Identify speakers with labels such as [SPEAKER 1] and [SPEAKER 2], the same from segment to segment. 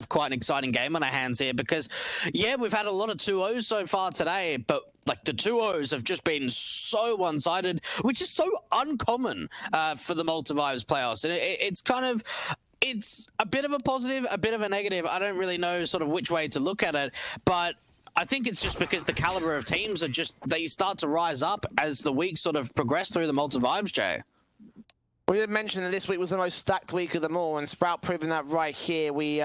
[SPEAKER 1] have quite an exciting game on our hands here because, yeah, we've had a lot of 2-0s so far today, but like the 2-0s have just been so one-sided, which is so uncommon for the Malta Vibes playoffs. And it's kind of... It's a bit of a positive, a bit of a negative. I don't really know sort of which way to look at it, but I think it's just because the caliber of teams are just, they start to rise up as the weeks sort of progress through the Malta Vibes, Jay.
[SPEAKER 2] We did mention that this week was the most stacked week of them all, and Sprout proving that right here. We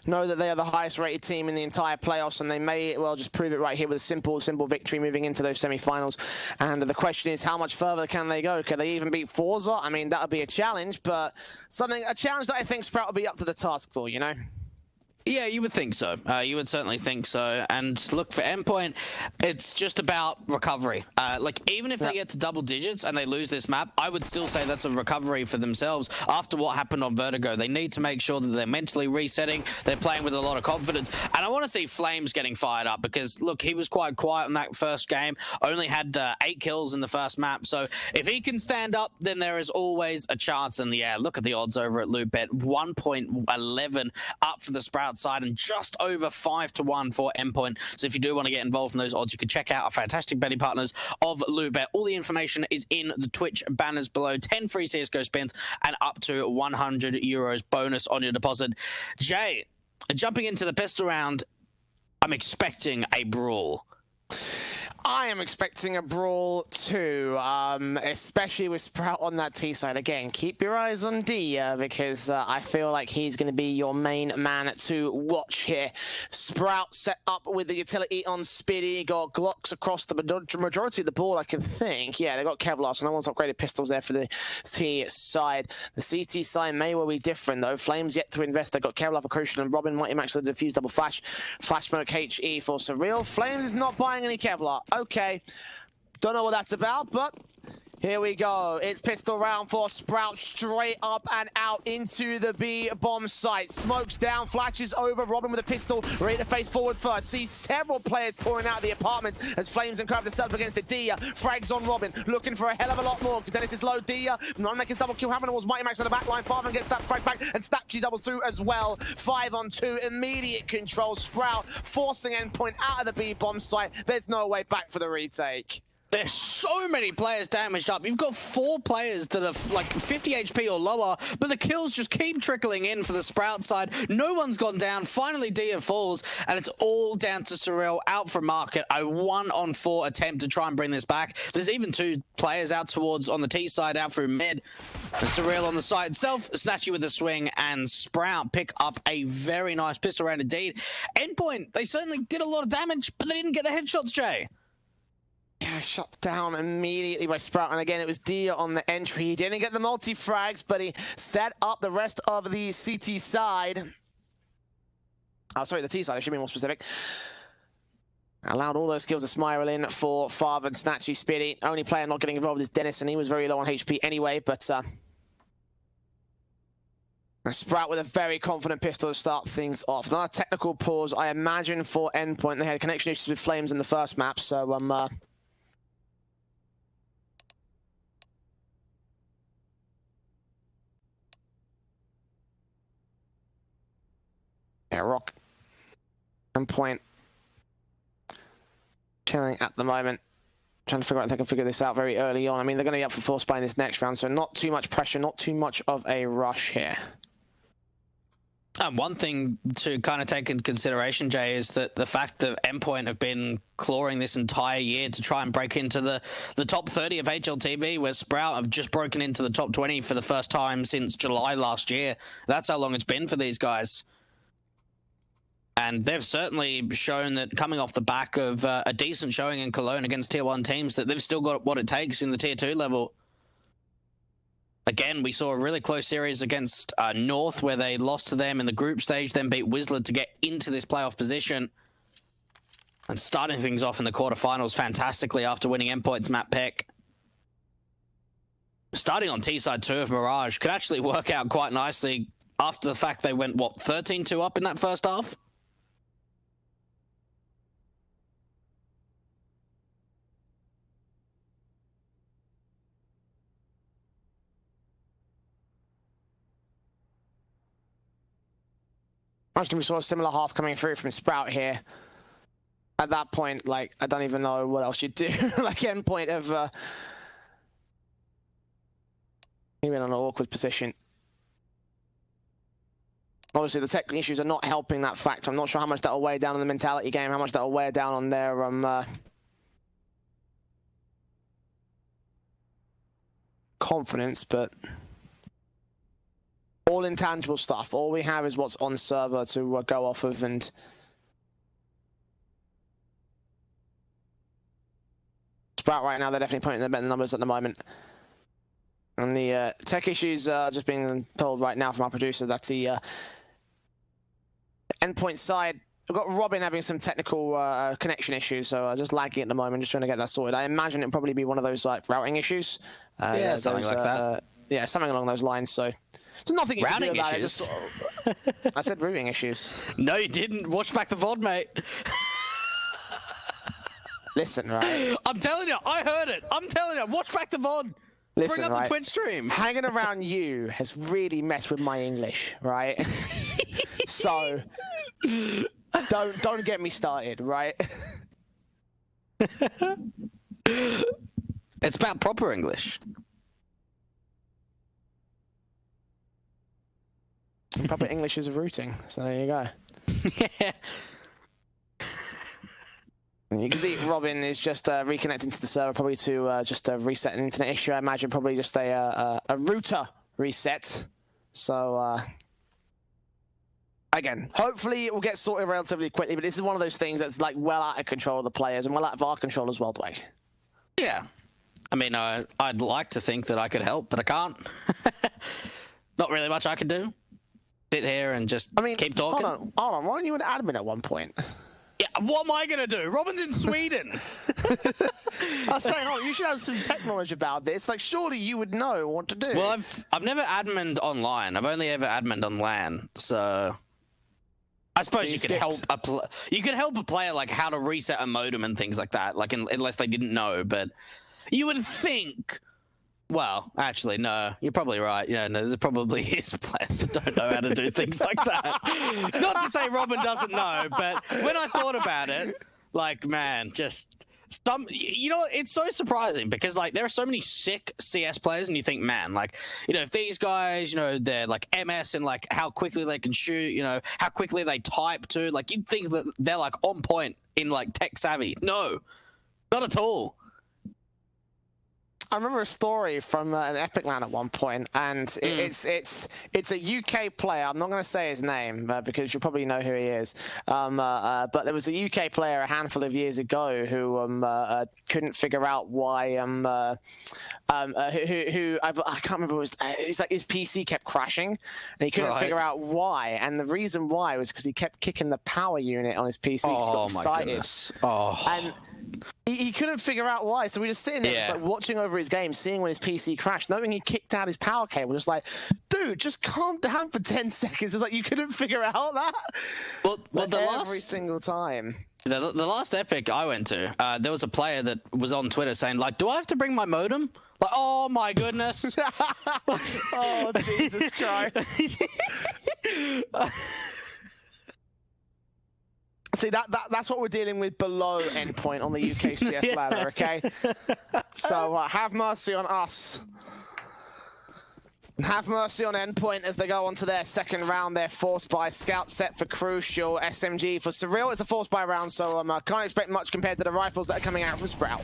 [SPEAKER 2] know that they are the highest rated team in the entire playoffs, and they may well just prove it right here with a simple victory moving into those semi-finals. And the question is, how much further can they go? Can they even beat Forza? I mean, that would be a challenge, but a challenge that I think Sprout will be up to the task for, you know?
[SPEAKER 1] Yeah, you would think so. You would certainly think so. And look, for Endpoint, it's just about recovery. Like, even if they get to double digits and they lose this map, I would still say that's a recovery for themselves after what happened on Vertigo. They need to make sure that they're mentally resetting. They're playing with a lot of confidence. And I want to see Flames getting fired up because, look, he was quite quiet in that first game. Only had 8 kills in the first map. So if he can stand up, then there is always a chance. And yeah, look at the odds over at Lootbet. 1.11 up for the Sprout side and just over 5-1 for Endpoint. So if you do want to get involved in those odds, you can check out our fantastic betting partners of Lootbet. All the information is in the Twitch banners below. 10 free CSGO spins and up to €100 bonus on your deposit. Jay, jumping into the pistol round, I'm expecting a brawl.
[SPEAKER 2] I am expecting a brawl too, especially with Sprout on that T side. Again, keep your eyes on D because I feel like he's going to be your main man to watch here. Sprout set up with the utility on Spiddy, got Glocks across the majority of the board, I can think. Yeah, they got Kevlar, so no one's upgraded pistols there for the T side. The CT side may well be different though. Flames yet to invest. They got Kevlar for Crucial and Robin. Mighty Max with the defuse double flash. Flash smoke HE for Surreal. Flames is not buying any Kevlar. Okay, don't know what that's about, but here we go. It's pistol round for Sprout, straight up and out into the B bomb site. Smokes down, flashes over. Robin with a pistol, ready to face forward first. Sees several players pouring out of the apartments as Flames and Crab themselves against the Dia. Frags on Robin, looking for a hell of a lot more because Dennis is low. Dia, non-makers double kill. Hammond was Mighty Max on the back line. Farman gets that frag back and Snapchy double through as well. 5-on-2, immediate control. Sprout forcing Endpoint out of the B bomb site. There's no way back for the retake.
[SPEAKER 1] There's so many players damaged up. You've got 4 players that are like 50 HP or lower, but the kills just keep trickling in for the Sprout side. No one's gone down. Finally, Dia falls, and it's all down to Surreal out for market. A 1-on-4 attempt to try and bring this back. There's even 2 players out towards on the T side, out through mid. Surreal on the side itself, Snatchy with the swing, and Sprout pick up a very nice pistol round indeed. Endpoint, they certainly did a lot of damage, but they didn't get the headshots, Jay.
[SPEAKER 2] Yeah, shut down immediately by Sprout, and again it was Dia on the entry. He didn't get the multi-frags, but he set up the rest of the CT side. Oh, sorry, the T side, I should be more specific. Allowed all those skills to spiral in for Father and Snatchy Spiddy. Only player not getting involved is Dennis, and he was very low on HP anyway, but Sprout with a very confident pistol to start things off. Another technical pause, I imagine, for Endpoint. They had connection issues with Flames in the first map, so yeah, Rock. Endpoint. Chilling at the moment. Trying to figure out if they can figure this out very early on. I mean, they're going to be up for force buying this next round, so not too much pressure, not too much of a rush here.
[SPEAKER 1] One thing to kind of take into consideration, Jay, is that the fact that Endpoint have been clawing this entire year to try and break into the top 30 of HLTV, where Sprout have just broken into the top 20 for the first time since July last year. That's how long it's been for these guys. And they've certainly shown that coming off the back of a decent showing in Cologne against Tier 1 teams, that they've still got what it takes in the Tier 2 level. Again, we saw a really close series against North, where they lost to them in the group stage, then beat Whistler to get into this playoff position. And starting things off in the quarterfinals fantastically after winning Endpoint's map pick. Starting on T-side 2 of Mirage could actually work out quite nicely after the fact they went, what, 13-2 up in that first half?
[SPEAKER 2] Imagine we saw a similar half coming through from Sprout here. At that point, like, I don't even know what else you'd do. Like, Endpoint of even in an awkward position. Obviously, the tech issues are not helping that fact. I'm not sure how much that will weigh down on the mentality game, how much that will weigh down on their confidence, but all intangible stuff. All we have is what's on server to go off of, and Sprout right now, they're definitely putting their better numbers at the moment. And the tech issues are just being told right now from our producer that the Endpoint side, we've got Robin having some technical connection issues, so just lagging at the moment, just trying to get that sorted. I imagine it'll probably be one of those like routing issues.
[SPEAKER 1] Yeah, something like that.
[SPEAKER 2] Yeah, something along those lines. So nothing you can do about it.
[SPEAKER 1] Issues.
[SPEAKER 2] I said routing issues.
[SPEAKER 1] No, you didn't. Watch back the VOD, mate.
[SPEAKER 2] Listen, right?
[SPEAKER 1] I'm telling you, I heard it. I'm telling you, watch back the VOD.
[SPEAKER 2] Listen,
[SPEAKER 1] bring up
[SPEAKER 2] right?
[SPEAKER 1] the Twitch stream.
[SPEAKER 2] Hanging around you has really messed with my English, right? So don't get me started, right?
[SPEAKER 1] It's about proper English.
[SPEAKER 2] Proper English is a routing, so there you go.
[SPEAKER 1] Yeah.
[SPEAKER 2] You can see Robin is just reconnecting to the server, probably to just reset an internet issue. I imagine probably just a router reset. So again, hopefully it will get sorted relatively quickly. But this is one of those things that's like well out of control of the players and well out of our control as well, Blake.
[SPEAKER 1] Yeah. I mean, I'd like to think that I could help, but I can't. Not really much I can do. Sit here and just keep talking.
[SPEAKER 2] Hold on. Why weren't you an admin at one point?
[SPEAKER 1] Yeah, what am I going to do? Robin's in Sweden.
[SPEAKER 2] I was saying, you should have some tech knowledge about this. Like, surely you would know what to do.
[SPEAKER 1] Well, I've never admined online. I've only ever admined on LAN. So I suppose you could help a player like how to reset a modem and things like that. Like unless they didn't know, but you would think. Well, actually, no. You're probably right. You know, there probably is players that don't know how to do things like that. Not to say Robin doesn't know, but when I thought about it, like, man, just some. You know, it's so surprising because like there are so many sick CS players, and you think, man, like, you know, if these guys, you know, they're like MS and like how quickly they can shoot, you know, how quickly they type too. Like you'd think that they're like on point in like tech savvy. No, not at all.
[SPEAKER 2] I remember a story from an Epic LAN at one point, and it's a UK player. I'm not going to say his name because you probably know who he is. But there was a UK player a handful of years ago who couldn't figure out why who I can't remember. It's like his PC kept crashing, and he couldn't figure out why. And the reason why was because he kept kicking the power unit on his PC.
[SPEAKER 1] Oh,
[SPEAKER 2] he got
[SPEAKER 1] my
[SPEAKER 2] excited.
[SPEAKER 1] goodness. Oh.
[SPEAKER 2] And he couldn't figure out why, so we were just sitting there, just like watching over his game, seeing when his PC crashed, knowing he kicked out his power cable, just like, dude, just calm down for 10 seconds. It's like you couldn't figure out that.
[SPEAKER 1] Well,
[SPEAKER 2] every single time.
[SPEAKER 1] The last Epic I went to, there was a player that was on Twitter saying, like, do I have to bring my modem? Like, oh my goodness.
[SPEAKER 2] Oh, Jesus Christ. See, that's what we're dealing with below Endpoint on the UKCS ladder, okay? So have mercy on us. And have mercy on Endpoint as they go on to their second round. They're forced by Scout set for Crucial, SMG for Surreal. It's a forced by round, so I can't expect much compared to the rifles that are coming out from Sprout.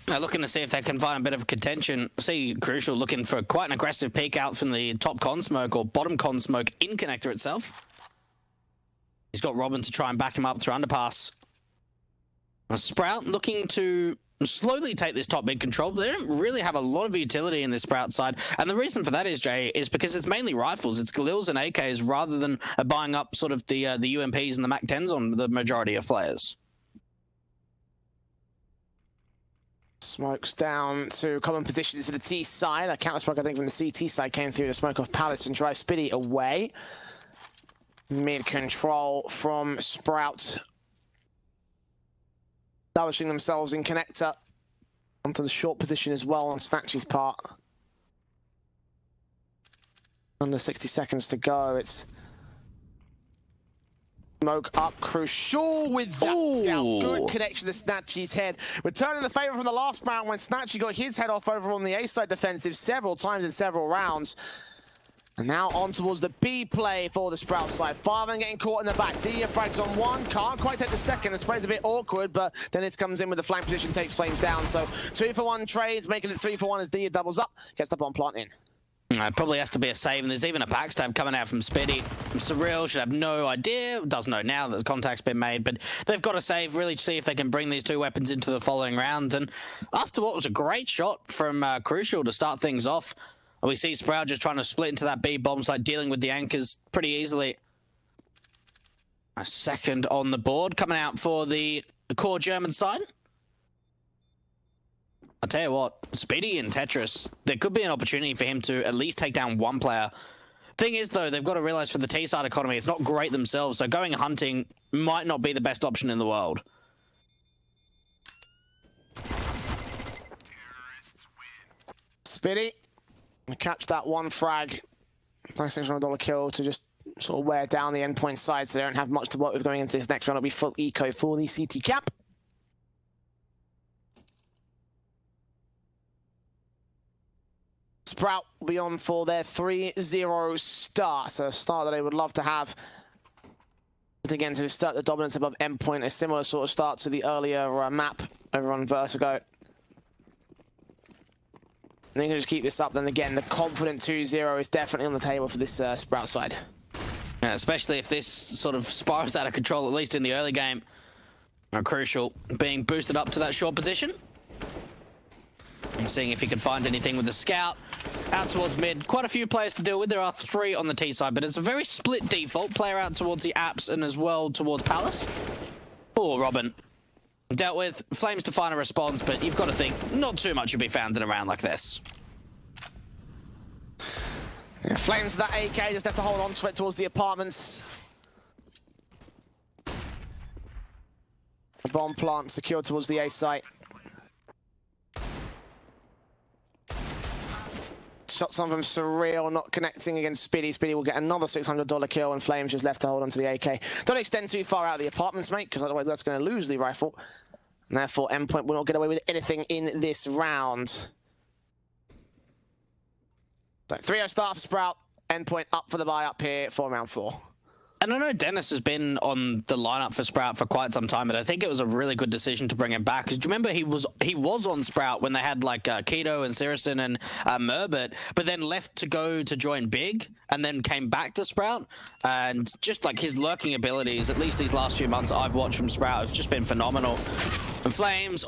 [SPEAKER 1] Looking to see if they can find a bit of contention. See Crucial looking for quite an aggressive peek out from the top con smoke or bottom con smoke in connector itself. He's got Robin to try and back him up through underpass. Sprout looking to slowly take this top mid control. They don't really have a lot of utility in this Sprout side. And the reason for that is, Jay, is because it's mainly rifles. It's Galils and AKs rather than buying up sort of the UMPs and the MAC-10s on the majority of players.
[SPEAKER 2] Smokes down to common positions for the T side. That counter smoke, I think, from the CT side came through the smoke off Palace and drive Spitty away. Mid control from Sprout. Establishing themselves in connector. Onto the short position as well on Snatchy's part. Under 60 seconds to go. It's Smoke up, Crucial with that scout. Good connection to Snatchy's head. Returning the favor from the last round when Snatchy got his head off over on the A side defensive several times in several rounds. And now on towards the B play for the Sprout side. Farman getting caught in the back. Dia frags on one, can't quite take the second. The spray's a bit awkward, but then it comes in with the flank position, takes Flames down. So 2-for-1 trades, making it 3-for-1 as Dia doubles up, gets the bomb plant in.
[SPEAKER 1] It probably has to be a save, and there's even a backstab coming out from Spitty. Surreal should have no idea, does know now that the contact's been made, but they've got to save, really see if they can bring these two weapons into the following round. And after what was a great shot from Crucial to start things off, we see Sprout just trying to split into that B bomb site, dealing with the anchors pretty easily. A second on the board, coming out for the core German side. I'll tell you what, Speedy and Tetris, there could be an opportunity for him to at least take down one player. Thing is, though, they've got to realize for the T-side economy, it's not great themselves, so going hunting might not be the best option in the world.
[SPEAKER 2] Speedy, catch that one frag. Nice $600 kill to just sort of wear down the Endpoint side, so they don't have much to work with going into this next round. It'll be full eco for the CT cap. Sprout will be on for their 3-0 start. So a start that they would love to have. But again, to start the dominance above Endpoint, a similar sort of start to the earlier map over on Vertigo. And they can just keep this up. Then again, the confident 2-0 is definitely on the table for this Sprout side.
[SPEAKER 1] Yeah, especially if this sort of spirals out of control, at least in the early game. Crucial being boosted up to that short position. And seeing if he can find anything with the scout. Out towards mid. Quite a few players to deal with. There are 3 on the T side, but it's a very split default. Player out towards the apps and as well towards Palace. Oh, Robin. Dealt with. Flames to find a response, but you've got to think not too much will be found in a round like this.
[SPEAKER 2] Yeah, Flames with that AK, just have to hold on to it towards the apartments. The bomb plant secured towards the A site. Shots on from Surreal, not connecting against Spiddy. Spiddy will get another $600 kill, and Flames just left to hold on to the AK. Don't extend too far out of the apartments, mate, because otherwise that's going to lose the rifle. And therefore, Endpoint will not get away with anything in this round. So 3-0 start for Sprout. Endpoint up for the buy up here for round 4.
[SPEAKER 1] And I know Dennis has been on the lineup for Sprout for quite some time, but I think it was a really good decision to bring him back. Because do you remember he was on Sprout when they had like Keto and Sirison and Merbert, but then left to go to join Big and then came back to Sprout. And just like his lurking abilities, at least these last few months I've watched from Sprout, have just been phenomenal. And Flames,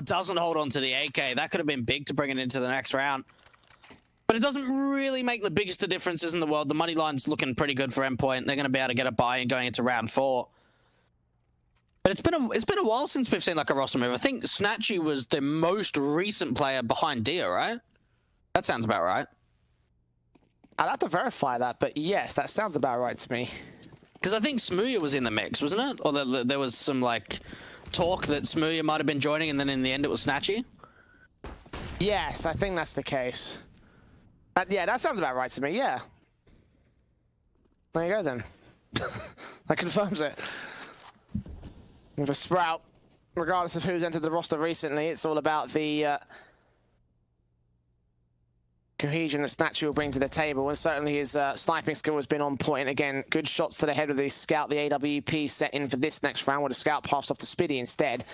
[SPEAKER 1] doesn't hold on to the AK. That could have been big to bring it into the next round. But it doesn't really make the biggest of differences in the world. The money line's looking pretty good for Endpoint. They're going to be able to get a buy-in going into round 4. But it's been a while since we've seen like a roster move. I think Snatchy was the most recent player behind Dia, right? That sounds about right.
[SPEAKER 2] I'd have to verify that, but yes, that sounds about right to me.
[SPEAKER 1] Because I think Smooya was in the mix, wasn't it? Or there was some like talk that Smooya might have been joining, and then in the end it was Snatchy.
[SPEAKER 2] Yes, I think that's the case. Yeah, that sounds about right to me, yeah. There you go, then. That confirms it. With a Sprout, regardless of who's entered the roster recently, it's all about the cohesion that Snatchy will bring to the table, and certainly his sniping skill has been on point. Again, good shots to the head of the Scout, the AWP set in for this next round, where the Scout passed off to Spiddy instead.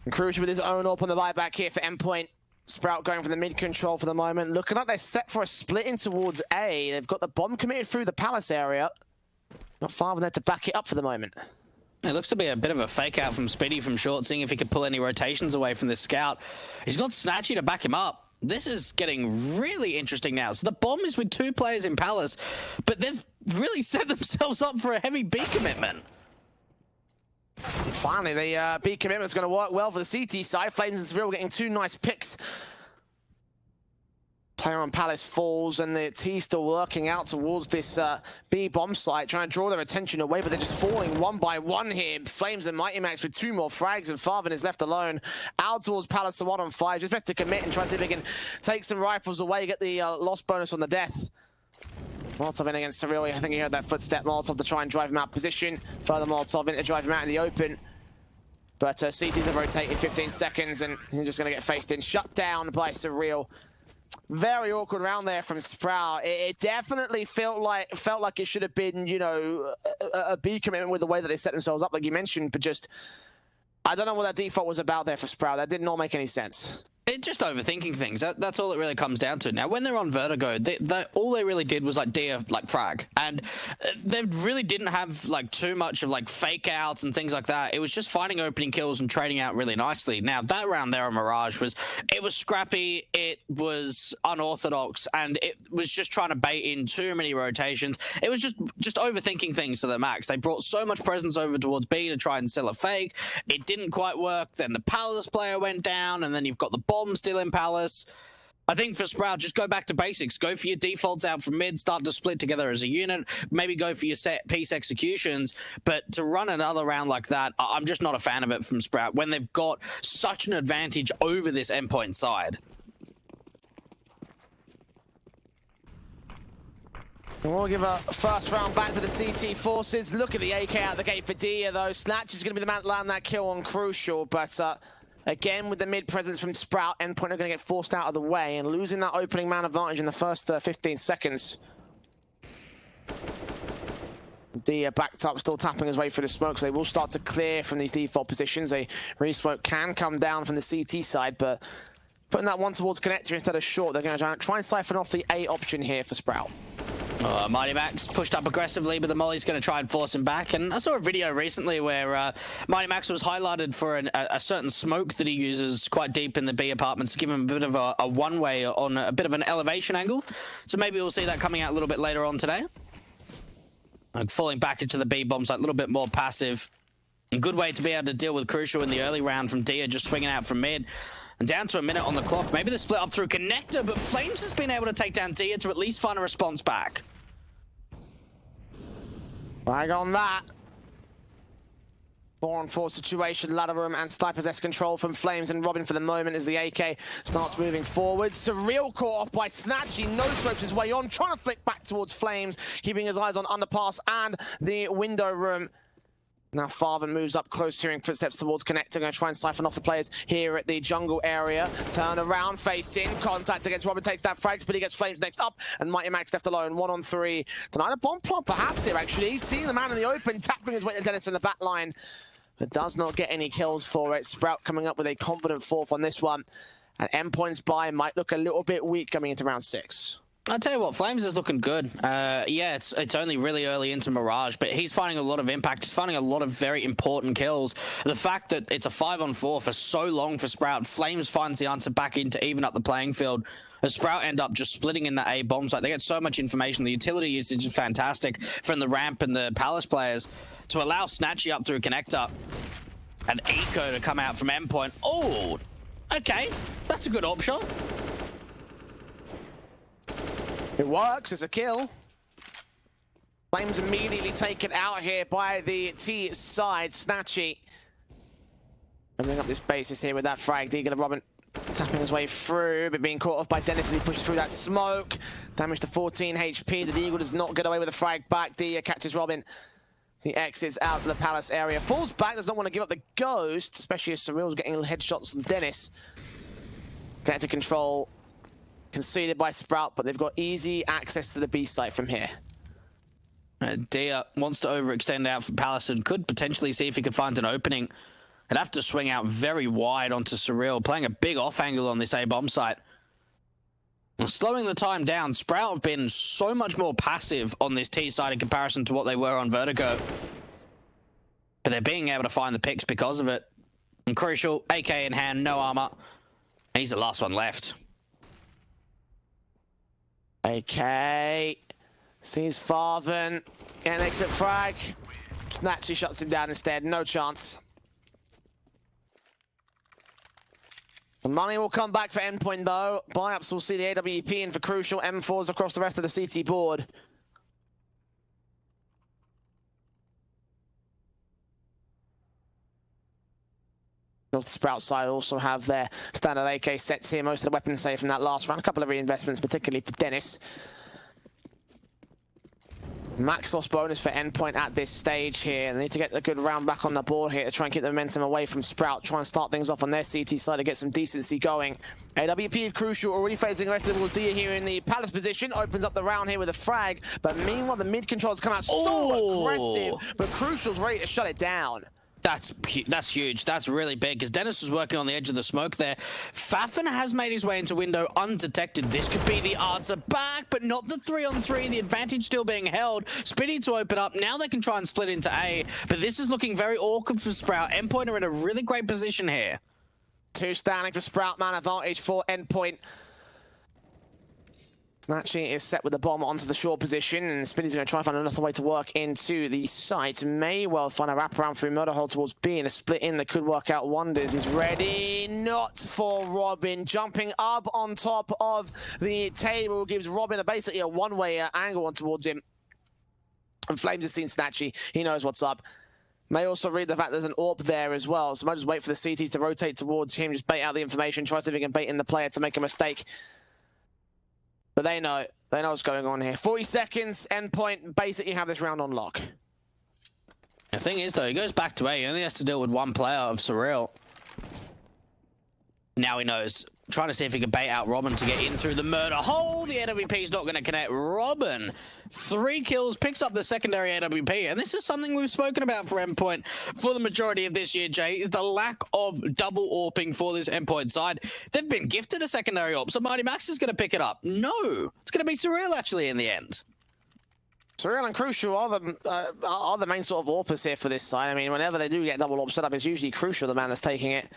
[SPEAKER 2] And Crucial with his own up on the buyback here for Endpoint. Sprout going for the mid control for the moment. Looking like they're set for a split in towards A. They've got the bomb committed through the Palace area. Not far from there to back it up for the moment.
[SPEAKER 1] It looks to be a bit of a fake out from Spiddy from short, seeing if he could pull any rotations away from this Scout. He's got Snatchy to back him up. This is getting really interesting now. So the bomb is with 2 players in Palace, but they've really set themselves up for a heavy B commitment.
[SPEAKER 2] And finally, the B commitment's going to work well for the CT side. Flames and Seville getting 2 nice picks. Player on Palace falls, and the T still working out towards this B bomb site, trying to draw their attention away, but they're just falling one by one here. Flames and Mighty Max with 2 more frags, and Farvin is left alone. Out towards Palace to 1 on 5. Just best to commit and try to see if they can take some rifles away, get the loss bonus on the death. Molotov in against Surreal. I think he heard that footstep. Molotov to try and drive him out of position. Further Molotov in to drive him out in the open. But CT's have rotated 15 seconds and he's just going to get faced in. Shut down by Surreal. Very awkward round there from Sprout. It definitely felt like it should have been, you know, a B commitment with the way that they set themselves up, like you mentioned, but just I don't know what that default was about there for Sprout. That did not make any sense.
[SPEAKER 1] It's just overthinking things. That's all it really comes down to. Now, when they're on Vertigo, all they really did was like Dia like frag, and they really didn't have like too much of like fake outs and things like that. It was just finding opening kills and trading out really nicely. Now that round there on Mirage was scrappy, it was unorthodox, and it was just trying to bait in too many rotations. It was just overthinking things to the max. They brought so much presence over towards B to try and sell a fake. It didn't quite work. Then the Palace player went down, and then you've got the bomb still in Palace. I think for Sprout, just go back to basics. Go for your defaults out from mid, start to split together as a unit, maybe go for your set piece executions, but to run another round like that, I'm just not a fan of it from Sprout when they've got such an advantage over this Endpoint side.
[SPEAKER 2] We'll give a first round back to the CT forces. Look at the AK out the gate for Dia, though. Snatch is going to be the man to land that kill on Crucial, but again, with the mid presence from Sprout, Endpoint are going to get forced out of the way and losing that opening man advantage in the first 15 seconds. Dia backed up, still tapping his way through the smoke, so they will start to clear from these default positions. A re-smoke can come down from the CT side, but putting that one towards connector instead of short, they're going to try and siphon off the A option here for Sprout.
[SPEAKER 1] Mighty Max pushed up aggressively, but the Molly's going to try and force him back. And I saw a video recently where Mighty Max was highlighted for a certain smoke that he uses quite deep in the B apartments to give him a bit of a one-way on a bit of an elevation angle. So maybe we'll see that coming out a little bit later on today. Like falling back into the B bomb site, a little bit more passive. A good way to be able to deal with Crucial in the early round from Dia, just swinging out from mid. And down to a minute on the clock. Maybe the split up through connector, but Flames has been able to take down Dia to at least find a response back.
[SPEAKER 2] Bag on that. 4-on-4 situation, ladder room and sniper possess control from Flames and Robin for the moment as the AK starts moving forward. Surreal caught off by Snatch. He no-scopes his way on, trying to flick back towards Flames, keeping his eyes on underpass and the window room. Now Farven moves up close, hearing footsteps towards connector. Going to try and siphon off the players here at the jungle area. Turn around, facing contact against Robin, takes that frag, but he gets Flames next up, and Mighty Max left alone. 1-on-3. Tonight a bomb plot perhaps here, actually. He's seeing the man in the open, tapping his way to Dennis in the back line, but does not get any kills for it. Sprout coming up with a confident fourth on this one, and Endpoint's buy might look a little bit weak coming into round 6.
[SPEAKER 1] I'll tell you what, Flames is looking good. Yeah, it's only really early into Mirage, but he's finding a lot of impact. He's finding a lot of very important kills. The fact that it's a 5-on-4 for so long for Sprout, Flames finds the answer back in to even up the playing field. As Sprout end up just splitting in the A bomb site. They get so much information. The utility usage is fantastic from the ramp and the Palace players to allow Snatchy up through connector and Eco to come out from Endpoint. Oh, okay, that's a good option.
[SPEAKER 2] It works, it's a kill. Flames immediately taken out here by the T side. Snatchy opening up this basis here with that frag. Deagle Robin tapping his way through, but being caught off by Dennis as he pushes through that smoke. Damage to 14 HP. The Deagle does not get away with the frag back. Dia catches Robin. He exits out to the Palace area. Falls back, does not want to give up the ghost, especially as Surreal's getting headshots from Dennis. Get to control. Conceded by Sprout, but they've got easy access to the B site from here.
[SPEAKER 1] Dia wants to overextend out for Palace and could potentially see if he could find an opening. He'd have to swing out very wide onto Surreal, playing a big off angle on this A bomb site. And slowing the time down, Sprout have been so much more passive on this T side in comparison to what they were on Vertigo. But they're being able to find the picks because of it. And Crucial, AK in hand, no armor. He's the last one left.
[SPEAKER 2] AK sees Farven, get an exit frag. Snatchy shuts him down instead, no chance. The money will come back for Endpoint though. Buy-ups will see the AWP in for Crucial, M4s across the rest of the CT board. Off the Sprout side also have their standard AK sets here. Most of the weapons saved from that last round. A couple of reinvestments, particularly for Dennis. Max loss bonus for Endpoint at this stage here. They need to get a good round back on the board here to try and keep the momentum away from Sprout. Try and start things off on their CT side to get some decency going. AWP of Crucial already facing aggressive towards Dia here in the Palace position. Opens up the round here with a frag. But meanwhile, the mid controls come out so aggressive. But Crucial's ready to shut it down.
[SPEAKER 1] That's huge. That's really big because Dennis was working on the edge of the smoke there. Fafin has made his way into window undetected. This could be the answer back, but not the 3-on-3. The advantage still being held. Spinny to open up. Now they can try and split into A, but this is looking very awkward for Sprout. Endpoint are in a really great position here.
[SPEAKER 2] 2 standing for Sprout, man advantage for Endpoint. Snatchy is set with the bomb onto the short position, and Spinny's going to try and find another way to work into the site. May well find a wraparound through Murder Hole towards B, and a split in that could work out wonders. He's ready, not for Robin. Jumping up on top of the table gives Robin basically a one-way angle on towards him. And Flames has seen Snatchy. He knows what's up. May also read the fact there's an AWP there as well, so might just wait for the CTs to rotate towards him, just bait out the information, try to see if he can bait in the player to make a mistake. But they know what's going on here. 40 seconds, Endpoint basically have this round on lock.
[SPEAKER 1] The thing is, though, he goes back to A. He only has to deal with one player of Surreal. Now he knows. Trying to see if he can bait out Robin to get in through the Murder Hole. The AWP is not going to connect. Robin, 3 kills, picks up the secondary AWP. And this is something we've spoken about for Endpoint for the majority of this year, Jay, is the lack of double AWPing for this Endpoint side. They've been gifted a secondary AWP, so Mighty Max is going to pick it up. No, it's going to be Surreal, actually, in the end.
[SPEAKER 2] Surreal and Crucial are the main sort of AWPers here for this side. I mean, whenever they do get double AWP set up, it's usually Crucial, the man that's taking it.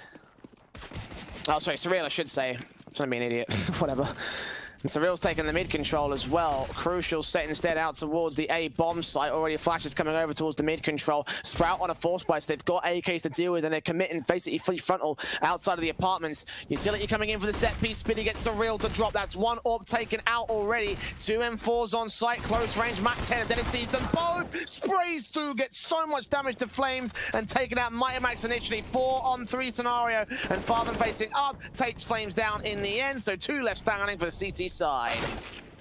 [SPEAKER 2] Oh, sorry, Surreal, I should say. I'm trying to be an idiot. Whatever. And Surreal's taking the mid control as well. Crucial set instead out towards the A bomb site. Already flashes coming over towards the mid control. Sprout on a force buy, so they've got AKs to deal with, and they're committing basically free frontal outside of the apartments. Utility coming in for the set piece. Spinny gets Surreal to drop. That's 1 AWP taken out already. 2 M4s on site, close range. Mac 10, and then it sees them both. Sprays through, gets so much damage to Flames, and taking out Mighty Max initially. 4-on-3 scenario, and Farthen facing up takes Flames down in the end. So 2 left standing for the CT side.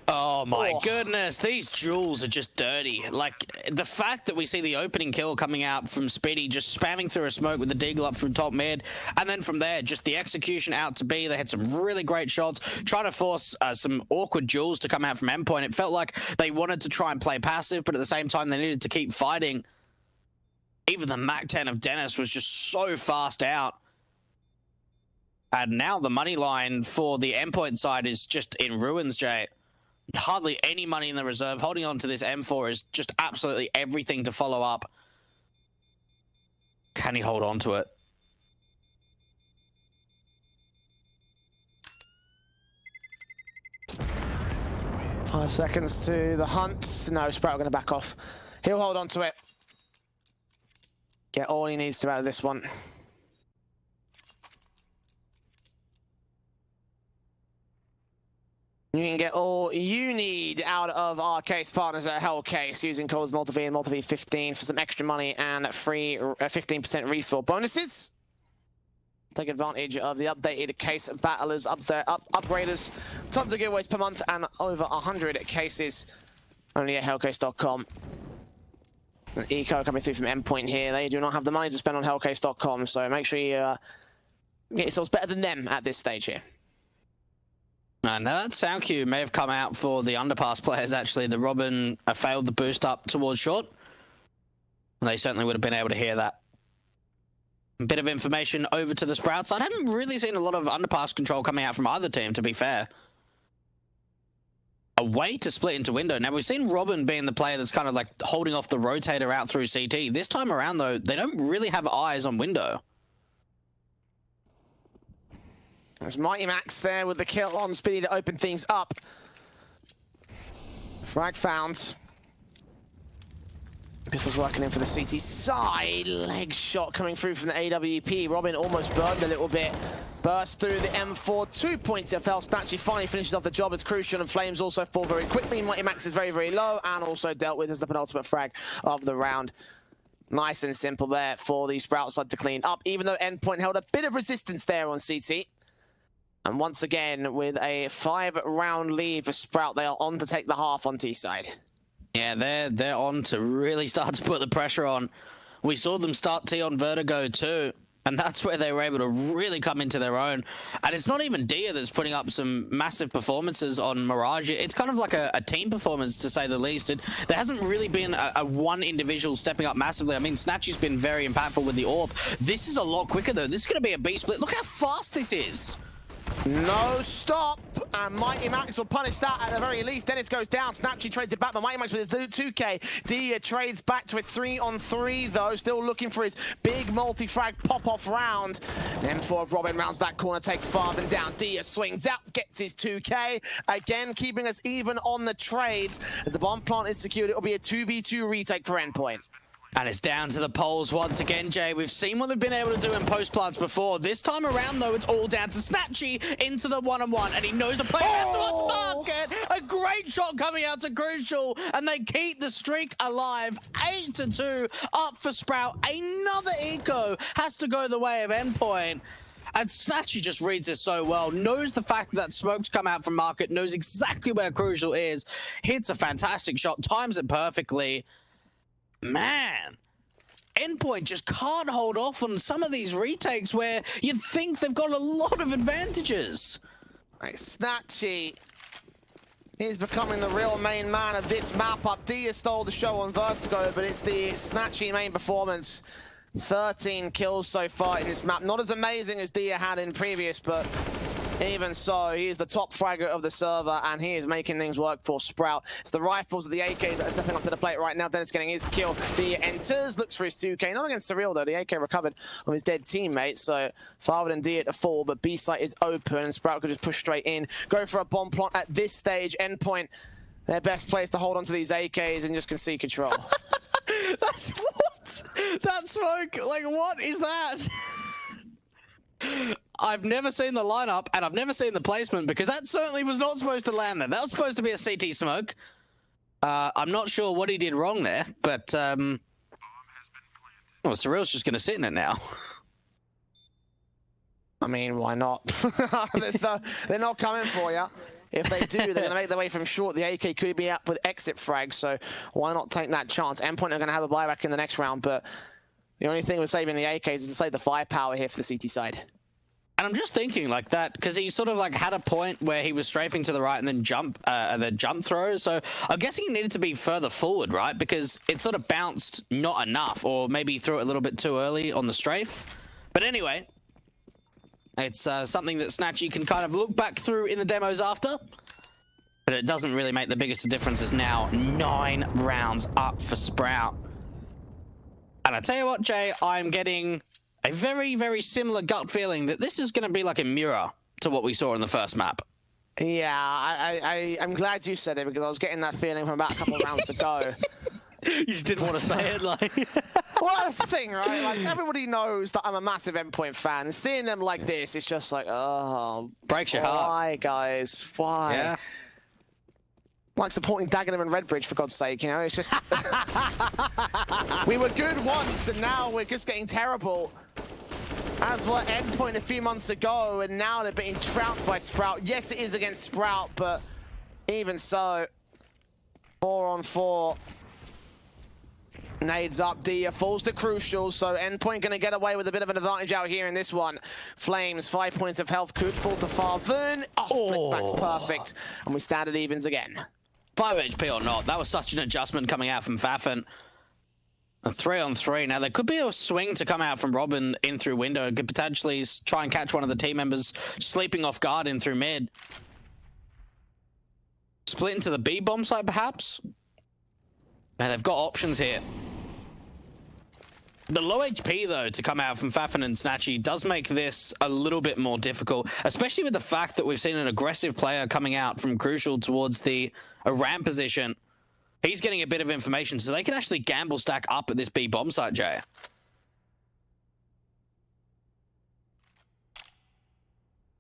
[SPEAKER 1] Oh my goodness, these duels are just dirty. Like, the fact that we see the opening kill coming out from Speedy, just spamming through a smoke with the deagle up from top mid, and then from there, just the execution out to B. They had some really great shots, trying to force some awkward duels to come out from Endpoint. It felt like they wanted to try and play passive, but at the same time, they needed to keep fighting. Even the Mac 10 of Dennis was just so fast out. And now the money line for the Endpoint side is just in ruins, Jay. Hardly any money in the reserve. Holding on to this M4 is just absolutely everything to follow up. Can he hold on to it?
[SPEAKER 2] Five seconds to the hunt. No, Sprout going to back off. He'll hold on to it. Get all he needs to out of this one. You can get all you need out of our case partners at Hellcase using codes Multi-V and Multi-V 15 for some extra money and free 15% refill bonuses. Take advantage of the updated case battlers, upgraders, tons of giveaways per month and over 100 cases only at Hellcase.com. An eco coming through from Endpoint here. They do not have the money to spend on Hellcase.com, so make sure you get yourselves better than them at this stage here.
[SPEAKER 1] Now that sound cue may have come out for the underpass players, actually. The Robin failed the boost up towards short. They certainly would have been able to hear that. A bit of information over to the Sprout side. I haven't really seen a lot of underpass control coming out from either team, to be fair. A way to split into window. Now, we've seen Robin being the player that's kind of like holding off the rotator out through CT. This time around, though, they don't really have eyes on window.
[SPEAKER 2] There's Mighty Max there with the kill on Speedy to open things up. Frag found. Pistol's working in for the CT side. Leg shot coming through from the AWP. Robin almost burned a little bit. Burst through the M4. 2 points it fell. Snatchy finally finishes off the job as Crucial, and Flames also fall very quickly. Mighty Max is very, very low and also dealt with as the penultimate frag of the round. Nice and simple there for the Sprout side to clean up, even though Endpoint held a bit of resistance there on CT. And once again, with a 5-round lead for Sprout, they are on to take the half on T side.
[SPEAKER 1] Yeah, they're on to really start to put the pressure on. We saw them start T on Vertigo too, and that's where they were able to really come into their own. And it's not even Dia that's putting up some massive performances on Mirage. It's kind of like a team performance, to say the least. There hasn't really been a one individual stepping up massively. I mean, Snatchy's been very impactful with the AWP. This is a lot quicker, though. This is going to be a B-split. Look how fast this is.
[SPEAKER 2] No stop, and Mighty Max will punish that at the very least. Dennis goes down, Snatchy trades it back, but Mighty Max with his 2K. Dia trades back to a 3-on-3 though, still looking for his big multi-frag pop-off round. M4 of Robin rounds that corner, takes Farben down. Dia swings out, gets his 2K. Again, keeping us even on the trades. As the bomb plant is secured, it will be a 2v2 retake for Endpoint.
[SPEAKER 1] And it's down to the poles once again, Jay. We've seen what they've been able to do in post plants before. This time around, though, it's all down to Snatchy into the one-on-one, and he knows the play out towards Market. A great shot coming out to Crucial, and they keep the streak alive. 8-2 up for Sprout. Another eco has to go the way of Endpoint. And Snatchy just reads this so well, knows the fact that smoke's come out from Market, knows exactly where Crucial is, hits a fantastic shot, times it perfectly. Man, Endpoint just can't hold off on some of these retakes where you'd think they've got a lot of advantages.
[SPEAKER 2] Right, Snatchy, he's becoming the real main man of this map up. Dia stole the show on Vertigo, but it's the Snatchy main performance. 13 kills so far in this map. Not as amazing as Dia had in previous, but even so, he is the top fragger of the server, and he is making things work for Sprout. It's the rifles of the AKs that are stepping up to the plate right now. Dennis getting his kill. Dia enters, looks for his 2K. Not against Surreal, though. The AK recovered on his dead teammate, so Farben and Dia to fall, but B site is open, and Sprout could just push straight in. Go for a bomb plant at this stage. Endpoint, their best place to hold on to these AKs and just concede control.
[SPEAKER 1] That's what? That smoke, like, what is that? I've never seen the lineup, and I've never seen the placement, because that certainly was not supposed to land there. That was supposed to be a CT smoke. I'm not sure what he did wrong there, but well, Surreal's just going to sit in it now.
[SPEAKER 2] I mean, why not? They're not coming for you. If they do, they're going to make their way from short. The AK could be up with exit frag, so why not take that chance? Endpoint are going to have a buyback in the next round, but the only thing with saving the AKs is to save the firepower here for the CT side.
[SPEAKER 1] And I'm just thinking like that, because he sort of like had a point where he was strafing to the right and then jump throw. So I'm guessing he needed to be further forward, right? Because it sort of bounced not enough, or maybe he threw it a little bit too early on the strafe. But anyway, it's something that Snatchy can kind of look back through in the demos after. But it doesn't really make the biggest of differences now. 9 rounds up for Sprout. And I tell you what, Jay, I'm getting a very, very similar gut feeling that this is going to be like a mirror to what we saw in the first map.
[SPEAKER 2] Yeah, I'm glad you said it, because I was getting that feeling from about a couple of rounds ago.
[SPEAKER 1] You just didn't want to say it, like...
[SPEAKER 2] Well, that's the thing, right? Like, everybody knows that I'm a massive Endpoint fan. Seeing them like this, it's just like, oh...
[SPEAKER 1] Breaks your heart.
[SPEAKER 2] Why, guys? Why?
[SPEAKER 1] Yeah.
[SPEAKER 2] Like supporting Dagenham and Redbridge, for God's sake, you know? It's just... We were good once, and now we're just getting terrible. As were Endpoint a few months ago, and now they're being trounced by Sprout. Yes, it is against Sprout, but even so, 4-on-4. Nades up, Dia falls to Crucial, so Endpoint going to get away with a bit of an advantage out here in this one. Flames, 5 points of health, could fall to Farben. Oh, flick back's perfect, and we stand at evens again.
[SPEAKER 1] 5 HP or not, that was such an adjustment coming out from Faffen. A 3-on-3. Now, there could be a swing to come out from Robin in through window. Could potentially try and catch one of the team members sleeping off guard in through mid. Split into the B bomb site, perhaps? And they've got options here. The low HP, though, to come out from Faffen and Snatchy does make this a little bit more difficult, especially with the fact that we've seen an aggressive player coming out from Crucial towards a ramp position. He's getting a bit of information, so they can actually gamble stack up at this B bomb site, Jay.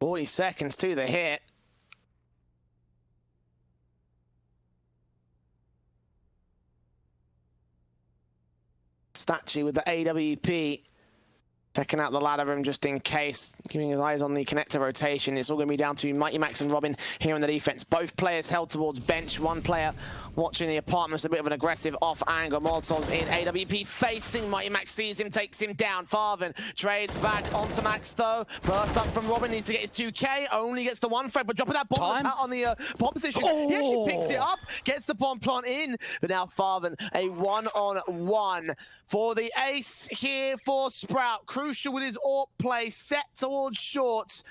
[SPEAKER 2] $40 seconds to the hit. Statue with the AWP. Checking out the ladder room just in case, keeping his eyes on the connector rotation. It's all going to be down to Mighty Max and Robin here in the defense. Both players held towards bench. One player watching the apartments, a bit of an aggressive off angle. Molotov's in AWP facing Mighty Max, sees him, takes him down. Farven trades back onto Max though. Burst up from Robin, needs to get his 2K, only gets the one frag, but dropping that bomb out on the bomb position.
[SPEAKER 1] Oh.
[SPEAKER 2] He actually picks it up, gets the bomb plant in, but now Farven, a one-on-one for the ace here for Sprout. Crucial with his AWP play, set towards shorts.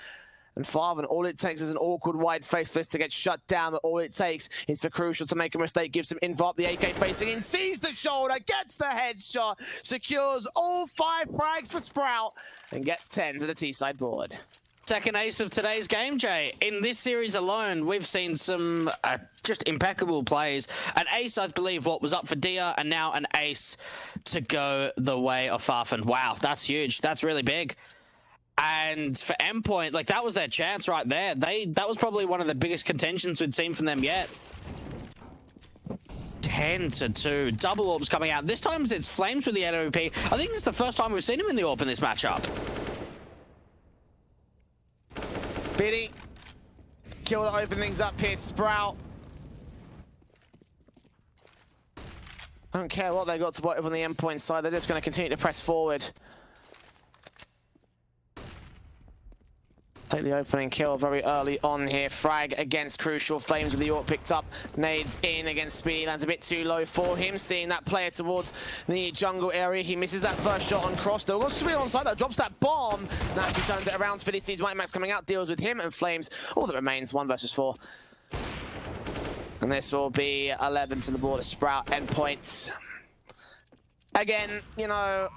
[SPEAKER 2] And Farven, all it takes is an awkward wide face for this to get shut down, but all it takes is for Crucial to make a mistake, gives him info up the AK facing in, sees the shoulder, gets the headshot, secures all 5 frags for Sprout, and gets 10 to the T-side board.
[SPEAKER 1] Second ace of today's game, Jay. In this series alone, we've seen some just impeccable plays. An ace, I believe, what was up for Dia, and now an ace to go the way of Farfen. Wow, that's huge. That's really big. And for Endpoint, like, that was their chance right there. That was probably one of the biggest contentions we'd seen from them yet. 10-2. Double orbs coming out. This time it's Flames with the AWP. I think this is the first time we've seen him in the AWP in this matchup.
[SPEAKER 2] Biddy, kill to open things up here. Sprout. Don't care what they got to work with on the Endpoint side. They're just going to continue to press forward. Take the opening kill very early on here. Frag against Crucial. Flames with the AWP picked up. Nades in against Speedy. Lands a bit too low for him. Seeing that player towards the jungle area. He misses that first shot on cross. Still got Speedy on side though. Drops that bomb. Snatchy turns it around. Speedy sees Mighty Max coming out. Deals with him and Flames. All that remains 1 versus 4. And this will be 11 to the board of Sprout. Endpoint. Again, you know,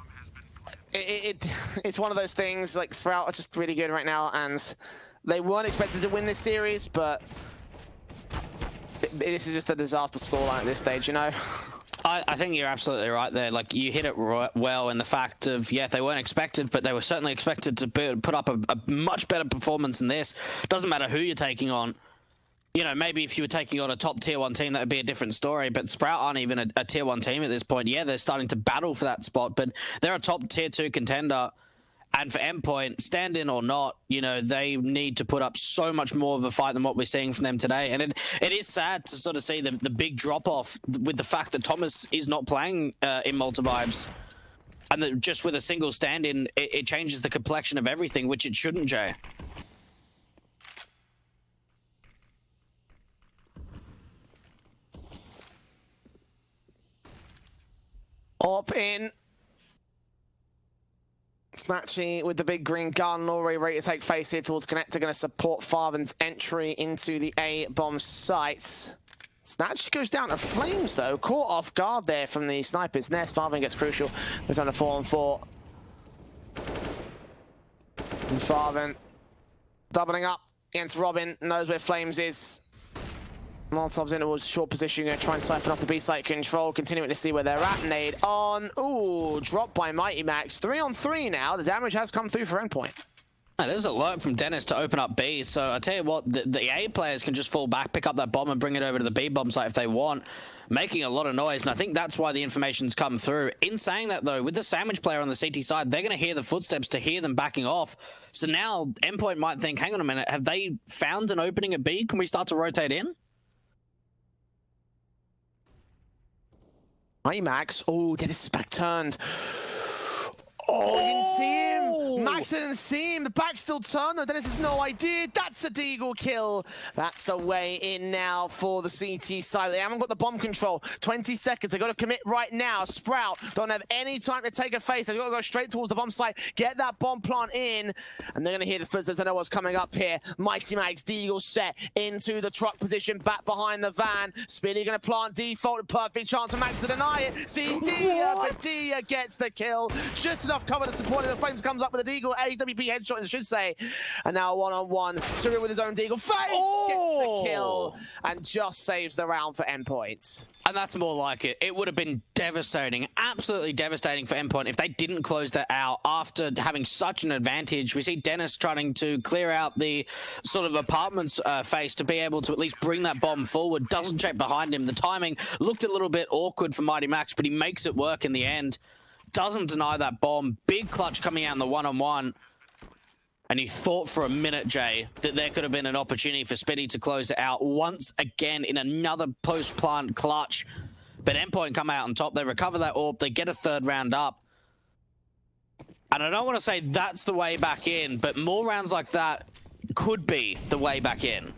[SPEAKER 2] it's one of those things, like, Sprout are just really good right now, and they weren't expected to win this series, but this is just a disaster scoreline at this stage, you know?
[SPEAKER 1] I think you're absolutely right there. Like, you hit it well in the fact of, yeah, they weren't expected, but they were certainly expected to put up a much better performance than this. Doesn't matter who you're taking on. You know, maybe if you were taking on a top tier 1 team, that would be a different story. But Sprout aren't even a tier 1 team at this point. Yeah, they're starting to battle for that spot, but they're a top tier 2 contender. And for Endpoint, stand in or not, you know, they need to put up so much more of a fight than what we're seeing from them today. And it is sad to sort of see the big drop off with the fact that Thomas is not playing in Malta Vibes. And that just with a single stand in, it changes the complexion of everything, which it shouldn't, Jay.
[SPEAKER 2] Up in. Snatchy with the big green gun, already ready to take face here towards Connector, going to support Farven's entry into the A-bomb site. Snatchy goes down to Flames though, caught off guard there from the sniper's nest. Farven gets Crucial, goes on a 4-on-4. And Farven doubling up against Robin, knows where Flames is. Molotov's in towards short position, going to try and siphon off the B-site control, continuing to see where they're at. Nade on. Ooh, dropped by Mighty Max. 3-on-3 now. The damage has come through for Endpoint.
[SPEAKER 1] There's a lurk from Dennis to open up B, so I tell you what, the A players can just fall back, pick up that bomb and bring it over to the B bomb site if they want, making a lot of noise, and I think that's why the information's come through. In saying that though, with the sandwich player on the CT side, they're going to hear the footsteps to hear them backing off, so now Endpoint might think, hang on a minute, have they found an opening at B? Can we start to rotate in?
[SPEAKER 2] Mighty Max. Oh, Dennis is back turned. Oh, he didn't see him. Max didn't see him. The back still turned though. Dennis has no idea. That's a deagle kill. That's a way in now for the CT side. They haven't got the bomb control. 20 seconds. They've got to commit right now. Sprout don't have any time to take a face. They've got to go straight towards the bomb site. Get that bomb plant in. And they're going to hear the footsteps. They know what's coming up here. Mighty Max, deagle set into the truck position. Back behind the van. Speedy going to plant default. Perfect chance for Max to deny it. Sees Dia, but Dia gets the kill. Just enough cover to support it. The Flames comes up with a deagle. AWP headshot, I should say. And now one-on-one. Surreal with his own deagle. Face gets the kill and just saves the round for Endpoint.
[SPEAKER 1] And that's more like it. It would have been devastating, absolutely devastating for Endpoint if they didn't close that out after having such an advantage. We see Dennis trying to clear out the sort of apartments face to be able to at least bring that bomb forward. Doesn't check behind him. The timing looked a little bit awkward for Mighty Max, but he makes it work in the end. doesn't deny that bomb. Big clutch coming out in the one-on-one. And you thought for a minute, Jay, that there could have been an opportunity for Spitty to close it out once again in another post-plant clutch. But Endpoint come out on top. They recover that orb. They get a third round up. And I don't want to say that's the way back in, but more rounds like that could be the way back in.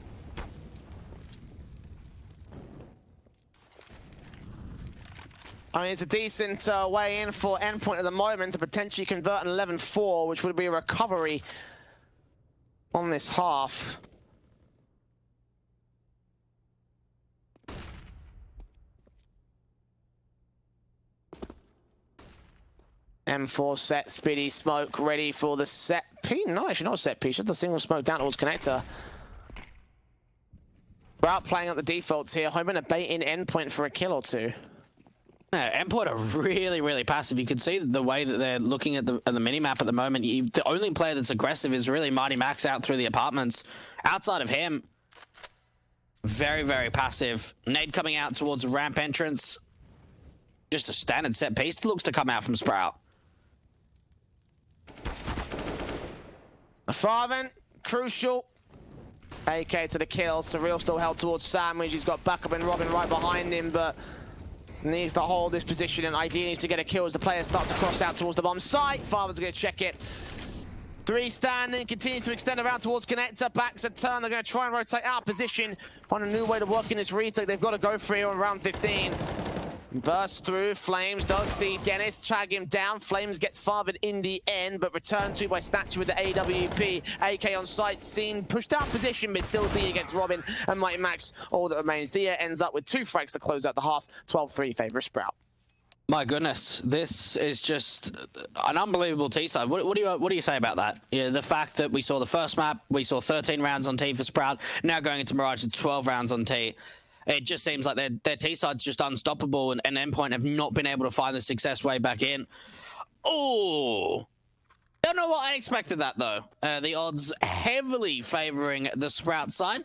[SPEAKER 2] I mean, it's a decent way in for Endpoint at the moment to potentially convert an 11-4, which would be a recovery on this half. M4 set, Spitty, smoke, ready for the set piece. No, actually not a set piece, just a single smoke down towards connector. Sprout playing up the defaults here, hoping to bait in Endpoint for a kill or two.
[SPEAKER 1] Yeah, Endpoint are really, really passive. You can see the way that they're looking at the minimap at the moment. The only player that's aggressive is really Mighty Max out through the apartments. Outside of him, very, very passive. Nade coming out towards a ramp entrance. Just a standard set piece looks to come out from Sprout.
[SPEAKER 2] Farven, crucial. AK to the kill. Surreal still held towards Sandwich. He's got backup and Robin right behind him, but needs to hold this position and ideally needs to get a kill as the players start to cross out towards the bomb site. Farven's going to check it. 3 standing, continues to extend around towards connector. Backs a turn. They're going to try and rotate out position. Find a new way to work in this retake. They've got to go for here on round 15. Bursts through, Flames does see Dennis, tag him down. Flames gets fathered in the end, but returned to by Statue with the AWP. AK on site, seen, pushed out position, but still Dia against Robin and Mighty Max. All that remains, Dia ends up with 2 frags to close out the half. 12-3 favor Sprout.
[SPEAKER 1] My goodness, this is just an unbelievable T-side. What do you say about that? Yeah, the fact that we saw the first map, we saw 13 rounds on T for Sprout, now going into Mirage, it's 12 rounds on T. It just seems like their T-side's just unstoppable, and Endpoint have not been able to find the success way back in. Oh, don't know what I expected that, though. The odds heavily favoring the Sprout side.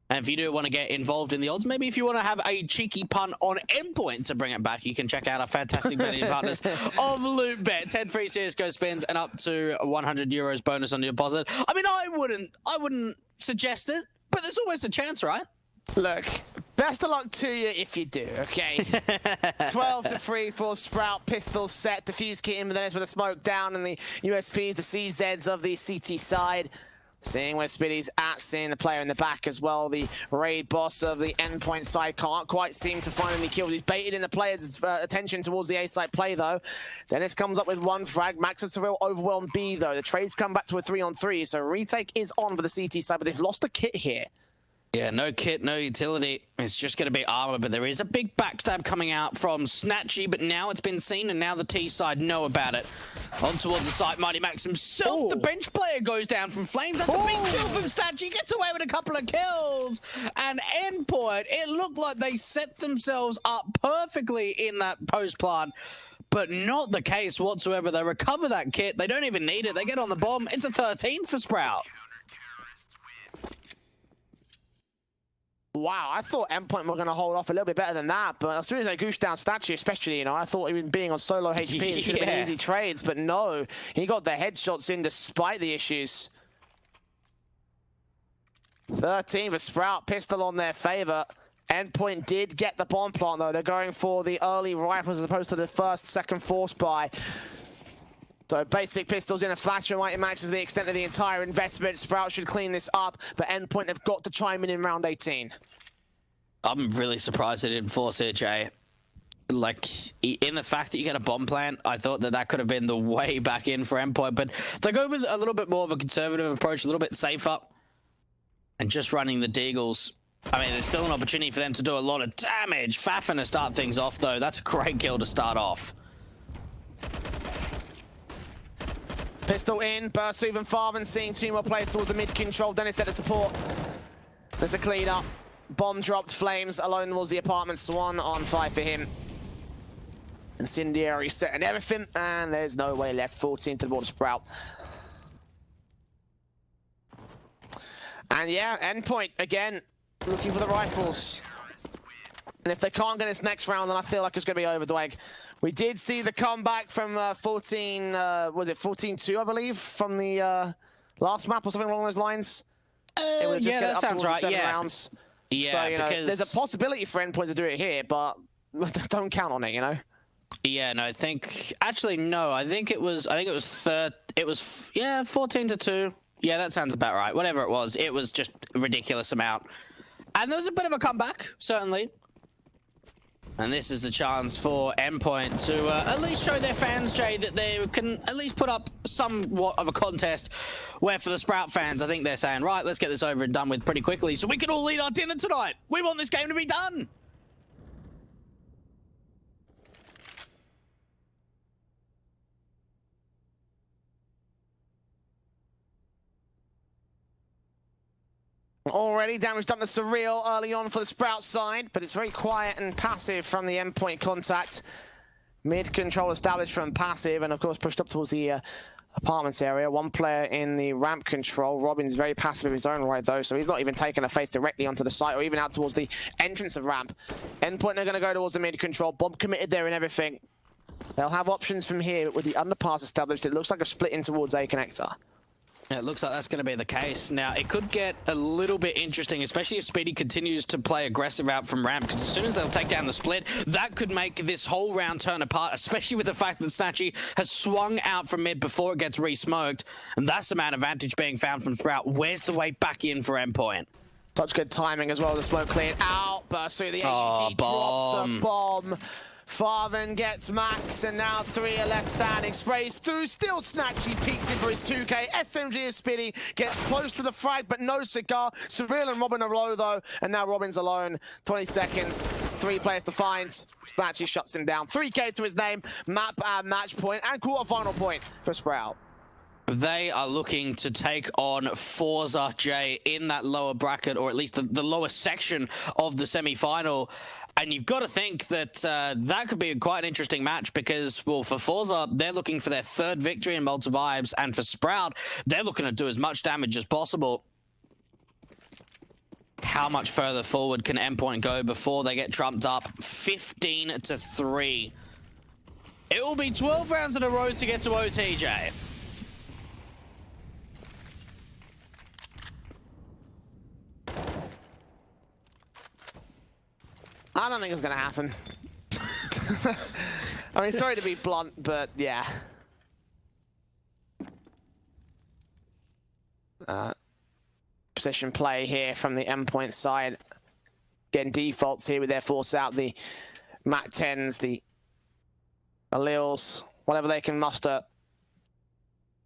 [SPEAKER 1] And if you do want to get involved in the odds, maybe if you want to have a cheeky punt on Endpoint to bring it back, you can check out our fantastic betting partners of LootBet. 10 free CSGO spins and up to €100 bonus on your deposit. I mean, I wouldn't suggest it, but there's always a chance, right?
[SPEAKER 2] Look, best of luck to you if you do, okay? 12-3 for Sprout, pistol set, defuse kit in, but then it's with a smoke down, and the USPs, the CZs of the CT side. Seeing where Spitty's at, seeing the player in the back as well. The raid boss of the Endpoint side can't quite seem to find any kills. He's baited in the player's attention towards the A side play, though. Dennis comes up with 1 frag. Max and Surreal overwhelm B, though. The trades come back to a 3-on-3, so retake is on for the CT side, but they've lost a kit here.
[SPEAKER 1] Yeah, no kit, no utility. It's just going to be armor, but there is a big backstab coming out from Snatchy, but now it's been seen, and now the T side know about it. On towards the site, Mighty Max himself,
[SPEAKER 2] Ooh.
[SPEAKER 1] The bench player goes down from Flames. That's a big kill from Snatchy. Gets away with a couple of kills. And Endpoint, it looked like they set themselves up perfectly in that post plant. But not the case whatsoever. They recover that kit. They don't even need it. They get on the bomb. It's a 13 for Sprout.
[SPEAKER 2] Wow, I thought Endpoint were going to hold off a little bit better than that, but as soon as they goosed down Statue, especially, you know, I thought even being on solo HP, it should have been easy trades, but no, he got the headshots in despite the issues. 13 for Sprout, pistol on their favor. Endpoint did get the bomb plant, though. They're going for the early rifles as opposed to the first, second force buy. So basic pistols in a flash and Mighty Max is the extent of the entire investment. Sprout should clean this up, but Endpoint have got to chime in round 18.
[SPEAKER 1] I'm really surprised they didn't force it, Jay. Like, in the fact that you get a bomb plant, I thought that could have been the way back in for Endpoint, but they go with a little bit more of a conservative approach, a little bit safer, and just running the Deagles. I mean, there's still an opportunity for them to do a lot of damage. Fafin to start things off, though. That's a great kill to start off.
[SPEAKER 2] Pistol in, burst even Farven seeing 2 more players towards the mid control. Dennis there to support. There's a clean up. Bomb dropped, Flames alone towards the apartments. 1-on-5 for him. Incendiary set and everything, and there's no way left. 14 to the board Sprout. And yeah, Endpoint again looking for the rifles. And if they can't get this next round, then I feel like it's going to be over, Dweg. We did see the comeback from 14, was it 14-2, I believe, from the last map or something along those lines?
[SPEAKER 1] Yeah, that sounds right, yeah.
[SPEAKER 2] Rounds.
[SPEAKER 1] Yeah,
[SPEAKER 2] so, you know,
[SPEAKER 1] because...
[SPEAKER 2] there's a possibility for Endpoint to do it here, but don't count on it, you know?
[SPEAKER 1] Yeah, no, I think... Actually, no, I think it was 14-2. Yeah, that sounds about right. Whatever it was just a ridiculous amount. And there was a bit of a comeback, certainly. And this is the chance for Endpoint to at least show their fans, Jay, that they can at least put up somewhat of a contest where for the Sprout fans, I think they're saying, right, let's get this over and done with pretty quickly so we can all eat our dinner tonight. We want this game to be done.
[SPEAKER 2] Already damage done to Surreal early on for the Sprout side, but it's very quiet and passive from the Endpoint contact. Mid control established from passive, and of course pushed up towards the apartments area. One player in the ramp control. Robin's very passive in his own right though, so he's not even taking a face directly onto the site or even out towards the entrance of ramp. Endpoint are going to go towards the mid control. Bomb committed there and everything. They'll have options from here, but with the underpass established, it looks like a split in towards A connector.
[SPEAKER 1] Yeah, it looks like that's going to be the case. Now, it could get a little bit interesting, especially if Speedy continues to play aggressive out from ramp, because as soon as they'll take down the split, that could make this whole round turn apart, especially with the fact that Snatchy has swung out from mid before it gets re-smoked, and that's the man advantage being found from Sprout. Where's the way back in for Endpoint?
[SPEAKER 2] Such good timing as well. The smoke cleared out, but so the AUG drops the bomb. Farven gets Max, and now 3 are left standing. Sprays through, still Snatchy peeks in for his 2K. SMG is Spitty, gets close to the frag, but no cigar. Surreal and Robin are low, though, and now Robin's alone. 20 seconds, 3 players to find. Snatchy shuts him down. 3K to his name, map match point, and quarterfinal point for Sprout.
[SPEAKER 1] They are looking to take on Forza, Jay, in that lower bracket, or at least the lower section of the semi-final. And you've got to think that that could be quite an interesting match because, well, for Forza, they're looking for their 3rd victory in Malta Vibes, and for Sprout, they're looking to do as much damage as possible. How much further forward can Endpoint go before they get trumped up? 15-3. It will be 12 rounds in a row to get to OTJ.
[SPEAKER 2] I don't think it's going to happen. I mean, sorry to be blunt, but yeah. Position play here from the Endpoint side. Getting defaults here with their force out. The Mac 10s, the Allils, whatever they can muster.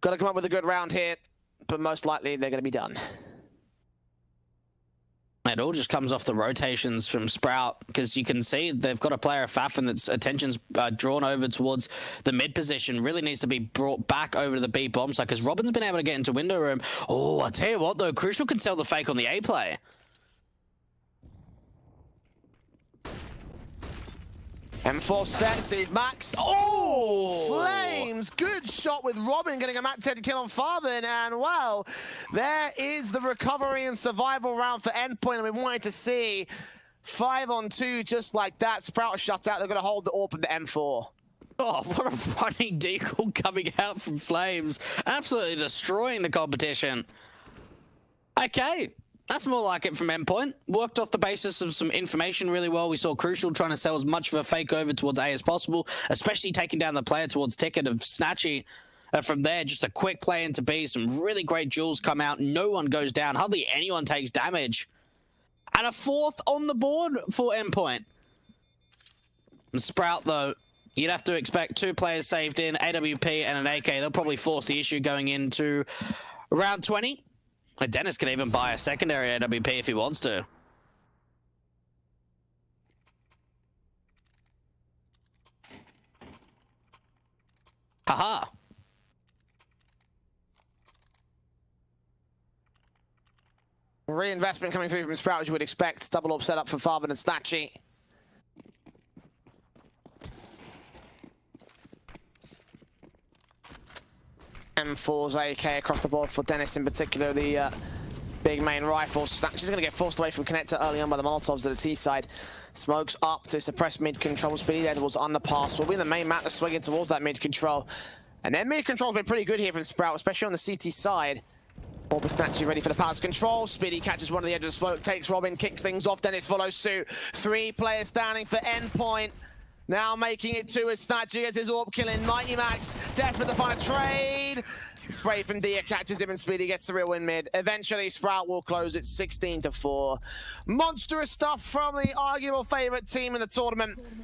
[SPEAKER 2] Got to come up with a good round here, but most likely they're going to be done.
[SPEAKER 1] It all just comes off the rotations from Sprout, because you can see they've got a player, Fafin, that's attention's drawn over towards the mid position. Really needs to be brought back over to the B bomb side, because Robin's been able to get into window room. Oh, I tell you what, though, Crucial can sell the fake on the A play.
[SPEAKER 2] M4 set, sees Max. Oh! Flames! Good shot with Robin getting a Mac 10 kill on Farthen. And well, there is the recovery and survival round for Endpoint. And we wanted to see 5-on-2 just like that. Sprout shut out. They're going to hold the AWP and the M4.
[SPEAKER 1] Oh, what a running decoy coming out from Flames. Absolutely destroying the competition. Okay. That's more like it from Endpoint. Worked off the basis of some information really well. We saw Crucial trying to sell as much of a fake over towards A as possible, especially taking down the player towards Ticket of Snatchy. From there, just a quick play into B. Some really great duels come out. No one goes down. Hardly anyone takes damage. And a 4th on the board for Endpoint. And Sprout, though, you'd have to expect 2 players saved in, AWP and an AK. They'll probably force the issue going into round 20. Dennis can even buy a secondary AWP if he wants to. Haha.
[SPEAKER 2] Reinvestment coming through from Sprout, as you would expect. Double up setup for Farben and Snatchy. M4's AK across the board for Dennis in particular, the big main rifle. Snatchy's going to get forced away from connector early on by the Molotovs to the T side. Smokes up to suppress mid control. Speedy there towards underpass. Will be the main map that's swinging towards that mid control. And then mid control's been pretty good here from Sprout, especially on the CT side. Orbis actually ready for the pass control. Speedy catches one of the edge of the smoke, takes Robin, kicks things off. Dennis follows suit. 3 players standing for Endpoint. Now making it 2 as Snatcher gets his orb killing. Mighty Max desperate to find a trade. Spray from Dia catches him and Speedy gets the real win mid. Eventually Sprout will close it 16-4. Monstrous stuff from the arguable favourite team in the tournament.